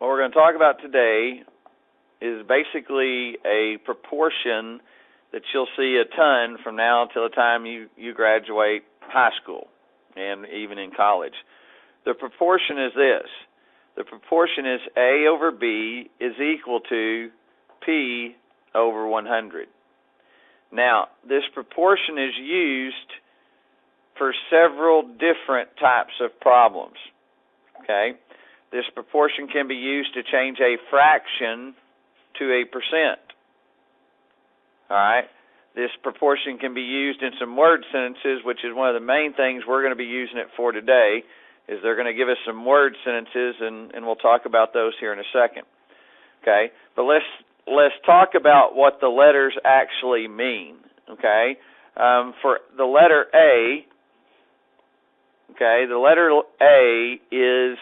what we're going to talk about today is basically a proportion that you'll see a ton from now until the time you graduate high school and even in college. The proportion is this. The proportion is A over B is equal to P over 100. Now, this proportion is used for several different types of problems. Okay? This proportion can be used to change a fraction to a percent. All right? This proportion can be used in some word sentences, which is one of the main things we're going to be using it for today, is they're going to give us some word sentences, and we'll talk about those here in a second. Okay? But let's talk about what the letters actually mean. Okay? For the letter A, okay, the letter A is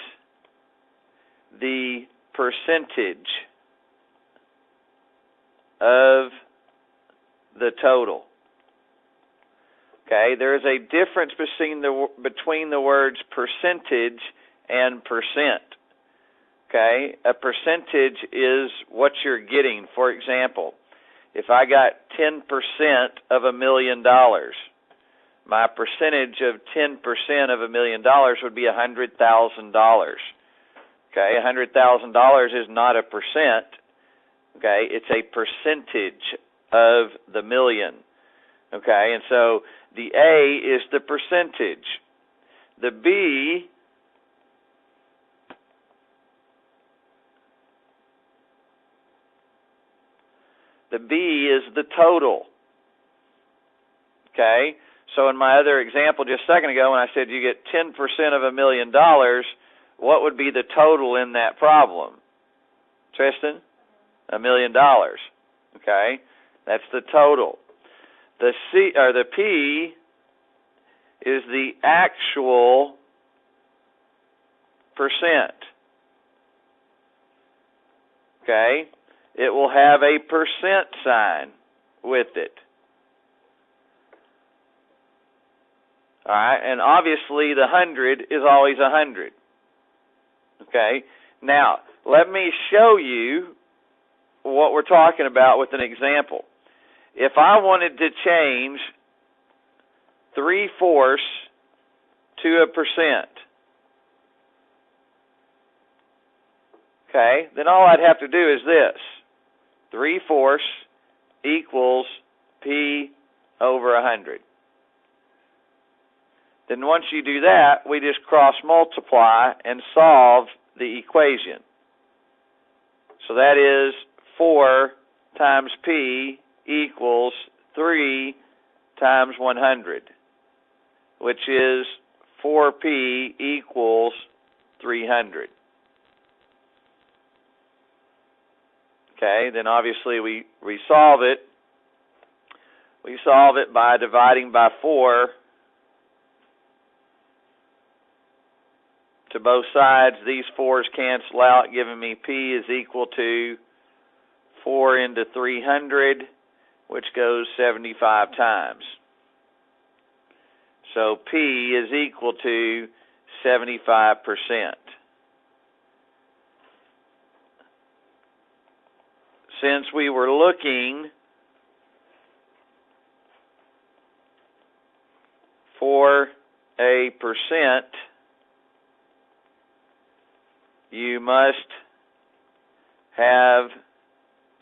the percentage of the total. Okay, there is a difference between the words percentage and percent. Okay, a percentage is what you're getting. For example, if I got 10% of $1 million, my percentage of 10% of $1 million would be $100,000. Okay, $100,000 is not a percent. Okay, it's a percentage of the million. Okay, and so the A is the percentage. The B is the total. Okay, so in my other example just a second ago when I said you get 10% of $1 million, what would be the total in that problem? Tristan? $1 million. Okay, that's the total. The P is the actual percent. Okay, it will have a percent sign with it. All right, and obviously the 100 is always 100. Okay, now let me show you what we're talking about with an example. If I wanted to change 3/4 to a percent, okay, then all I'd have to do is this. 3/4 equals P over 100. Then once you do that, we just cross multiply and solve the equation. So that is 4 times P equals 3 times 100, which is 4P equals 300. Okay, then obviously we solve it. We solve it by dividing by 4 to both sides. These 4's cancel out, giving me P is equal to 4 into 300, which goes 75 times. So P is equal to 75%. Since we were looking for a percent, you must have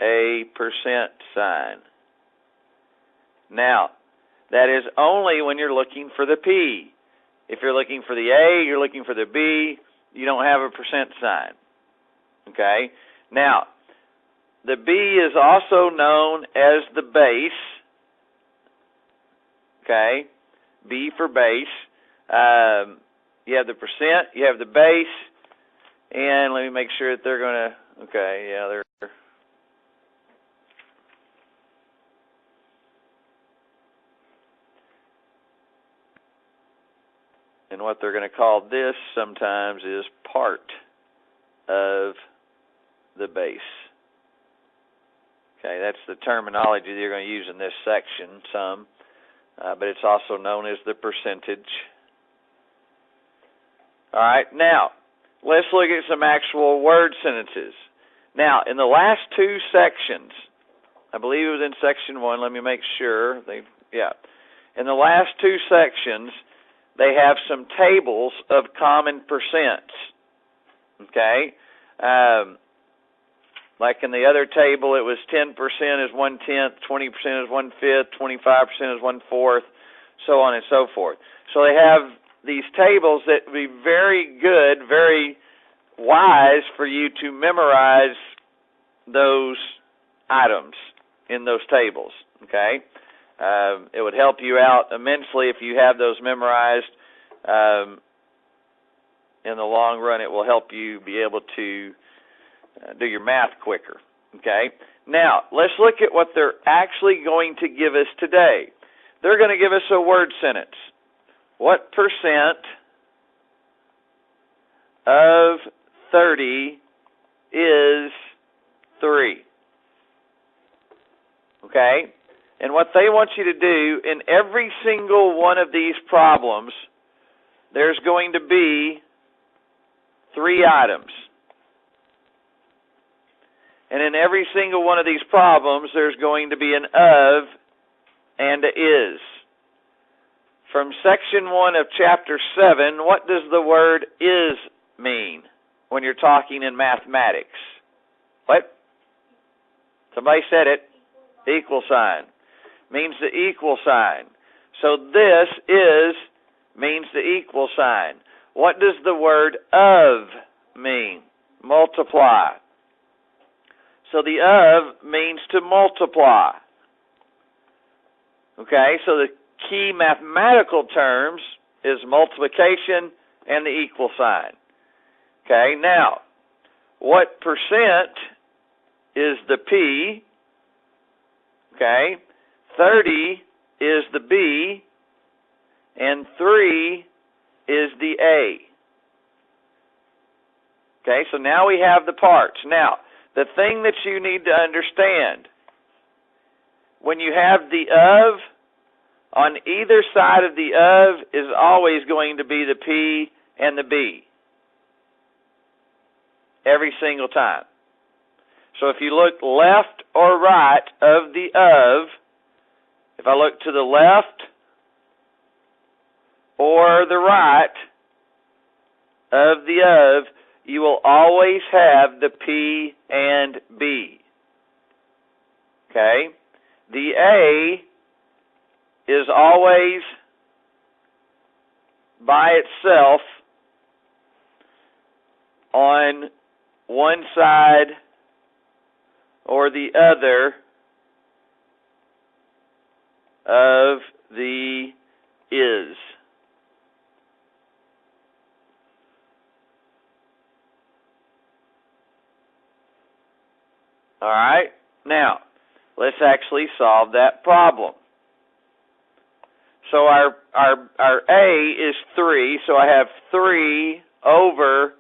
a percent sign. Now, that is only when you're looking for the P. If you're looking for the A, you're looking for the B, you don't have a percent sign. Okay? Now, the B is also known as the base. Okay? B for base. You have the percent, you have the base, and let me make sure that they're going to, okay, yeah, they're, and what they're going to call this sometimes is part of the base. Okay, that's the terminology that you're going to use in this section some, but it's also known as the percentage. All right, now, let's look at some actual word sentences. Now, in the last two sections, I believe it was in section 1, let me make sure. In the last two sections, they have some tables of common percents. Okay? Like in the other table, it was 10% is 1/10, 20% is 1/5, 25% is 1/4, so on and so forth. So they have these tables that would be very good, very wise for you to memorize those items in those tables. Okay? It would help you out immensely if you have those memorized. In the long run, it will help you be able to do your math quicker. Okay? Now, let's look at what they're actually going to give us today. They're going to give us a word sentence. What percent of 30 is 3? Okay? And what they want you to do in every single one of these problems, there's going to be 3 items. And in every single one of these problems, there's going to be an of and a is. From section 1 of chapter 7, what does the word is mean when you're talking in mathematics? What? Somebody said it. Equal sign. Means the equal sign. So this is means the equal sign. What does the word of mean? Multiply. So the of means to multiply. Okay, so the key mathematical terms is multiplication and the equal sign. Okay, now, what percent is the P? Okay, 30 is the B, and 3 is the A. Okay, so now we have the parts. Now, the thing that you need to understand, when you have the of, on either side of the of is always going to be the P and the B. Every single time. So if you look left or right of the of, if I look to the left or the right of the of, you will always have the P and B. Okay? The A is always by itself on one side or the other of the is. All right? Now, let's actually solve that problem. So our A is 3, so I have 3 over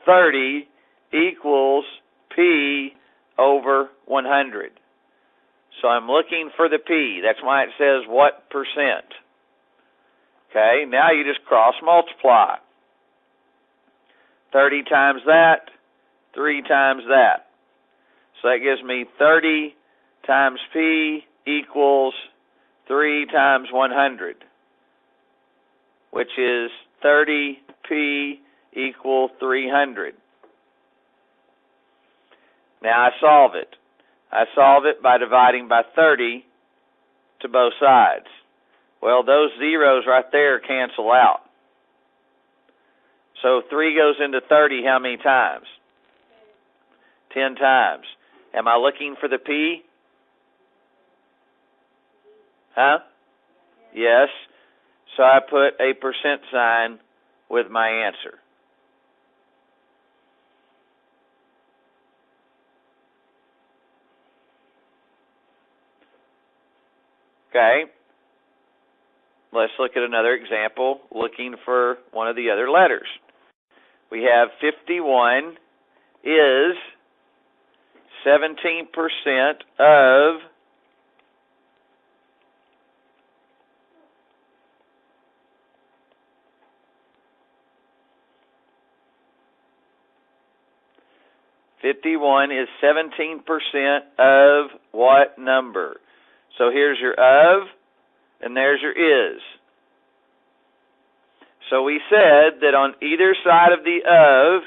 30 equals P over 100. So I'm looking for the P. That's why it says what percent. Okay, now you just cross multiply. 30 times that, 3 times that. So that gives me 30 times P equals 3 times 100, which is 30P equal 300. Now I solve it. I solve it by dividing by 30 to both sides. Well, those zeros right there cancel out. So 3 goes into 30 how many times? 10 times. Am I looking for the P? Huh? Yes. So I put a percent sign with my answer. Okay. Let's look at another example looking for one of the other letters. We have 51 is 17% of 51 is 17% of what number? So here's your of, and there's your is. So we said that on either side of the of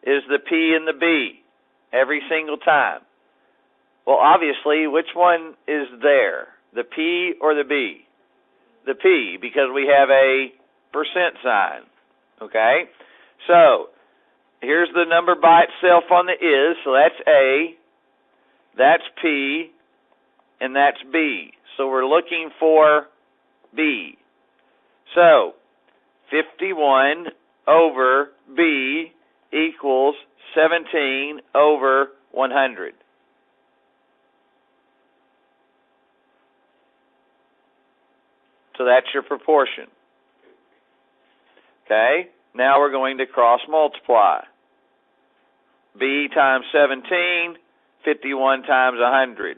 is the P and the B every single time. Well, obviously, which one is there? The P or the B? The P, because we have a percent sign. Okay? So, here's the number by itself on the is, so that's A, that's P, and that's B. So we're looking for B. So, 51 over B equals 17 over 100. So that's your proportion. Okay? Now we're going to cross multiply. B times 17, 51 times 100.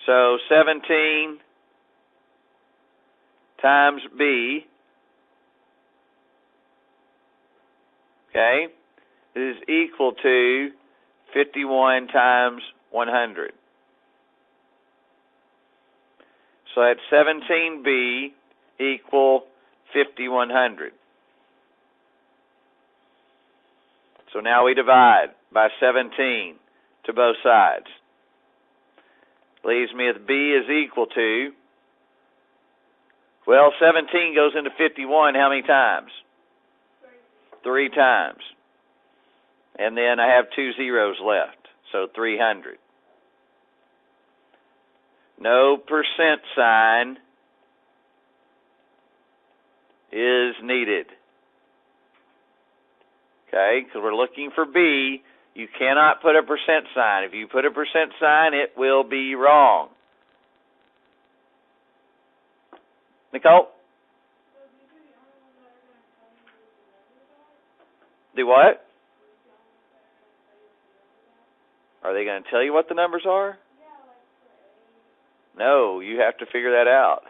So 17 times B, okay, is equal to 51 times 100. So that's 17B equal 5100. So now we divide by 17 to both sides. Leaves me with B is equal to, well, 17 goes into 51 how many times? 3 times. And then I have 2 zeros left, so 300. No percent sign is needed. Okay, because we're looking for B. You cannot put a percent sign. If you put a percent sign, it will be wrong. Nicole? Do what? Are they going to tell you what the numbers are? No, you have to figure that out.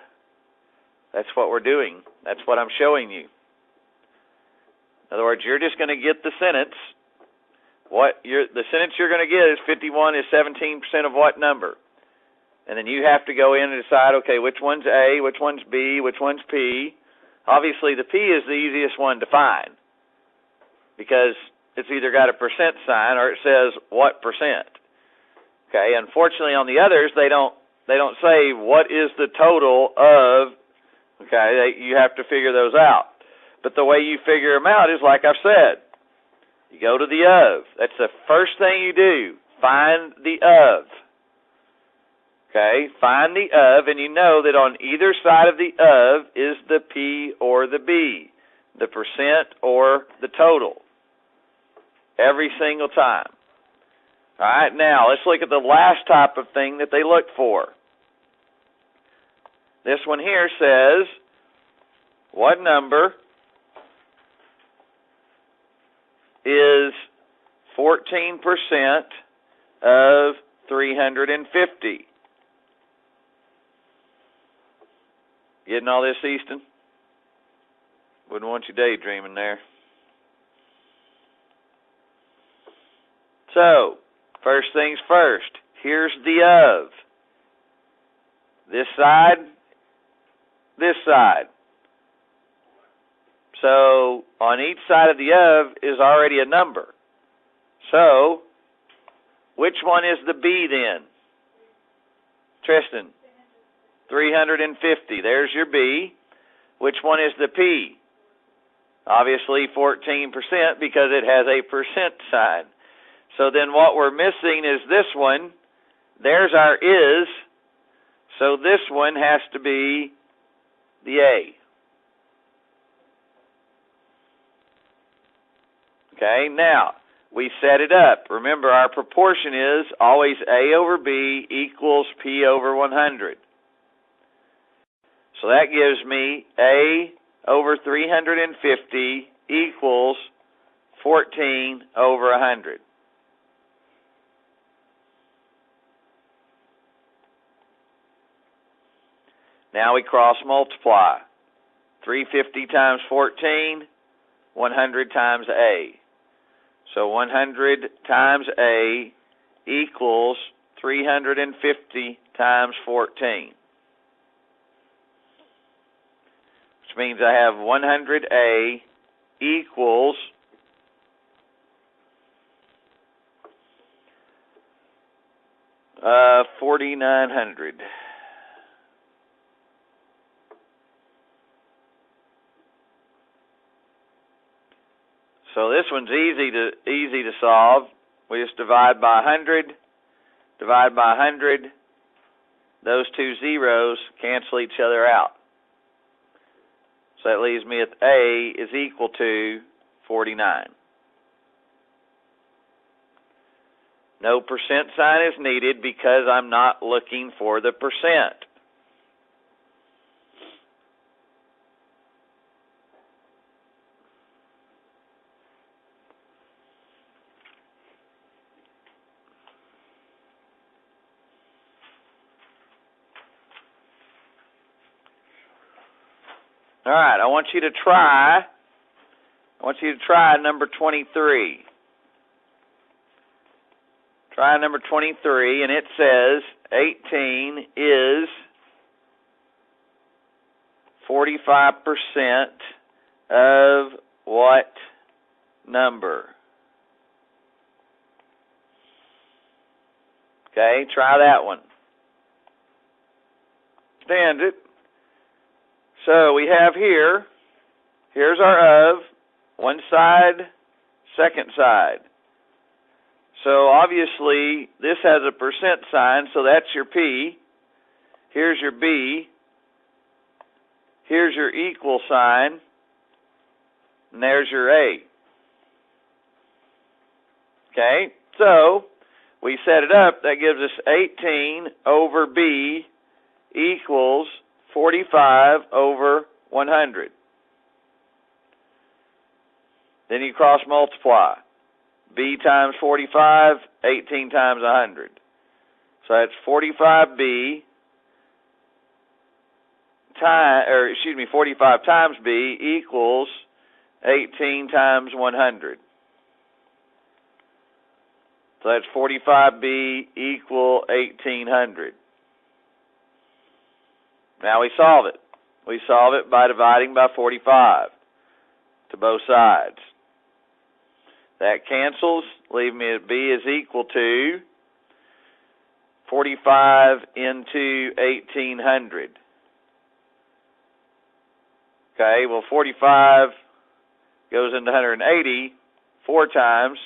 That's what we're doing. That's what I'm showing you. In other words, you're just going to get the sentence. The sentence you're going to get is 51 is 17% of what number? And then you have to go in and decide, okay, which one's A, which one's B, which one's P. Obviously, the P is the easiest one to find because it's either got a percent sign or it says what percent. Okay, unfortunately, on the others, they don't say what is the total of, okay, you have to figure those out. But the way you figure them out is like I've said. You go to the of. That's the first thing you do. Find the of. Okay, find the of, and you know that on either side of the of is the P or the B, the percent or the total, every single time. All right, now let's look at the last type of thing that they look for. This one here says, what number is 14% of 350? Getting all this, Easton? Wouldn't want you daydreaming there. So, first things first, here's the of. This side, this side. So, on each side of the of is already a number. So, which one is the B then? Tristan? 350. There's your B. Which one is the P? Obviously 14% because it has a percent sign. So then what we're missing is this one. There's our is. So this one has to be the A. Okay, now we set it up. Remember, our proportion is always A over B equals P over 100. So that gives me A over 350 equals 14 over 100. Now we cross multiply. 350 times 14, 100 times A. So 100 times A equals 350 times 14. Which means I have 100A equals 4,900. So this one's easy to solve. We just divide by 100, divide by 100. Those two zeros cancel each other out. So that leaves me with A is equal to 49. No percent sign is needed because I'm not looking for the percent. All right, I want you to try number 23. Try number 23, and it says 18 is 45% of what number? Okay, try that one. Stand it. So we have here's our of, one side, second side. So obviously this has a percent sign, so that's your P. Here's your B. Here's your equal sign. And there's your A. Okay, so we set it up. That gives us 18 over B equals 45 over 100. Then you cross multiply. B times 45, 18 times 100. So that's 45B 45 times B equals 18 times 100. So that's 45B equal 1800. Now we solve it. We solve it by dividing by 45 to both sides. That cancels, leaving me at B is equal to 45 into 1800. Okay, well 45 goes into 180 4 times,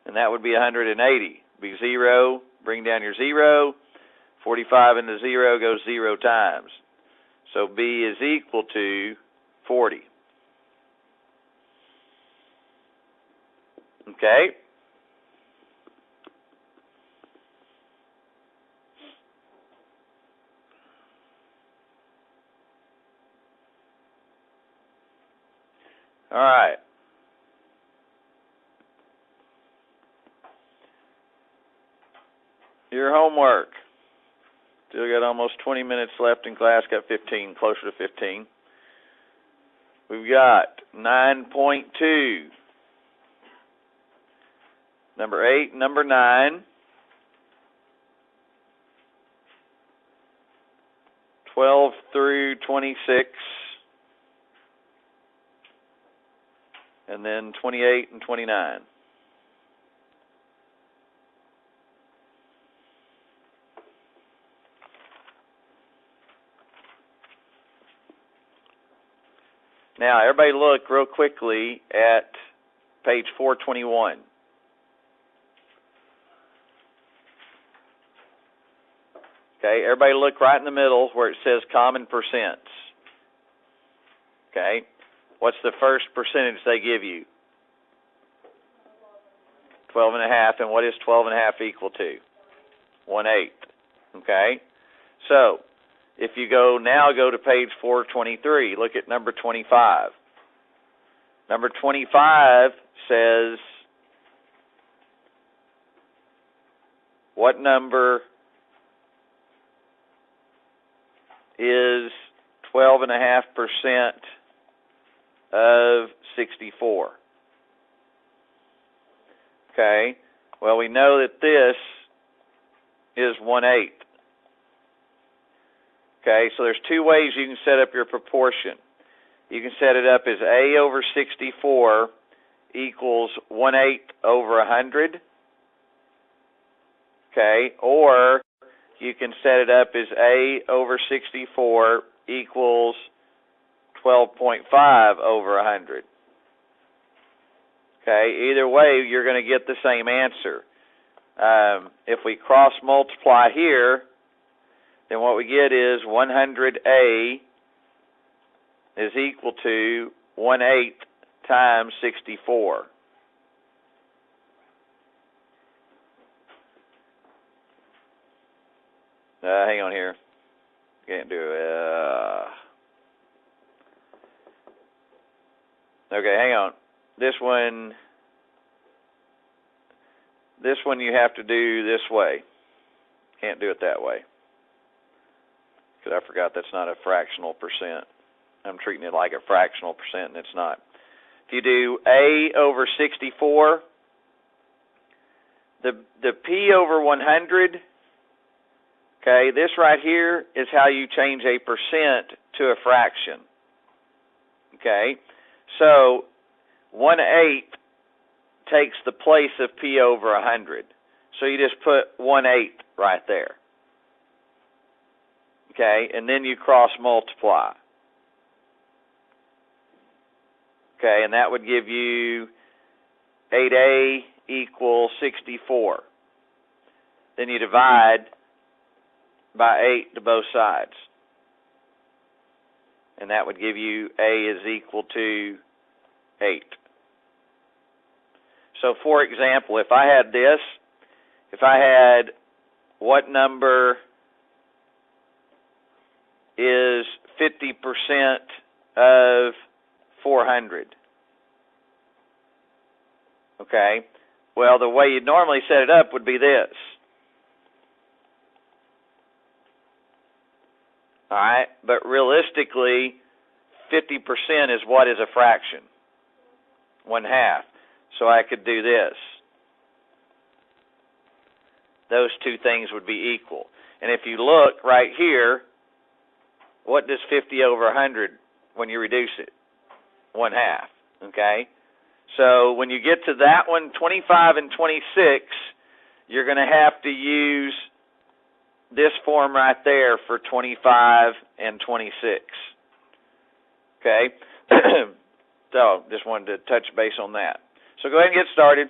and that would be 180. Be 0, bring down your 0. 45 into 0 goes 0 times. So B is equal to 40. Okay? All right. Your homework. Still got almost 20 minutes left in class. Got 15, closer to 15. We've got 9.2. Number 8, number 9. 12 through 26. And then 28 and 29. Now, everybody look real quickly at page 421. Okay, everybody look right in the middle where it says common percents. Okay, what's the first percentage they give you? 12.5, and what is 12.5 equal to? 1/8. Okay, so if you go to page 423, look at number 25. Number 25 says, what number is 12.5% of 64? Okay, well, we know that this is 1/8. Okay, so there's two ways you can set up your proportion. You can set it up as A over 64 equals 1/8 over 100. Okay, or you can set it up as A over 64 equals 12.5 over 100. Okay, either way, you're going to get the same answer. If we cross multiply here, then what we get is 100A is equal to 1/8 times 64. Hang on here. Can't do it. Okay, hang on. This one you have to do this way. Can't do it that way. Because I forgot that's not a fractional percent. I'm treating it like a fractional percent, and it's not. If you do A over 64, the P over 100, okay, this right here is how you change a percent to a fraction. Okay, so 1/8 takes the place of P over 100. So you just put 1/8 right there. Okay, and then you cross multiply. Okay, and that would give you 8A equals 64. Then you divide by 8 to both sides. And that would give you A is equal to 8. So, for example, if I had this, if I had what number is 50% of 400? Okay, well, the way you'd normally set it up would be this. All right, but realistically, 50% is what is a fraction? 1/2. So I could do this. Those two things would be equal. And if you look right here, what does 50 over 100 when you reduce it? 1/2. Okay? So when you get to that one, 25 and 26, you're going to have to use this form right there for 25 and 26. Okay? So just wanted to touch base on that. So go ahead and get started.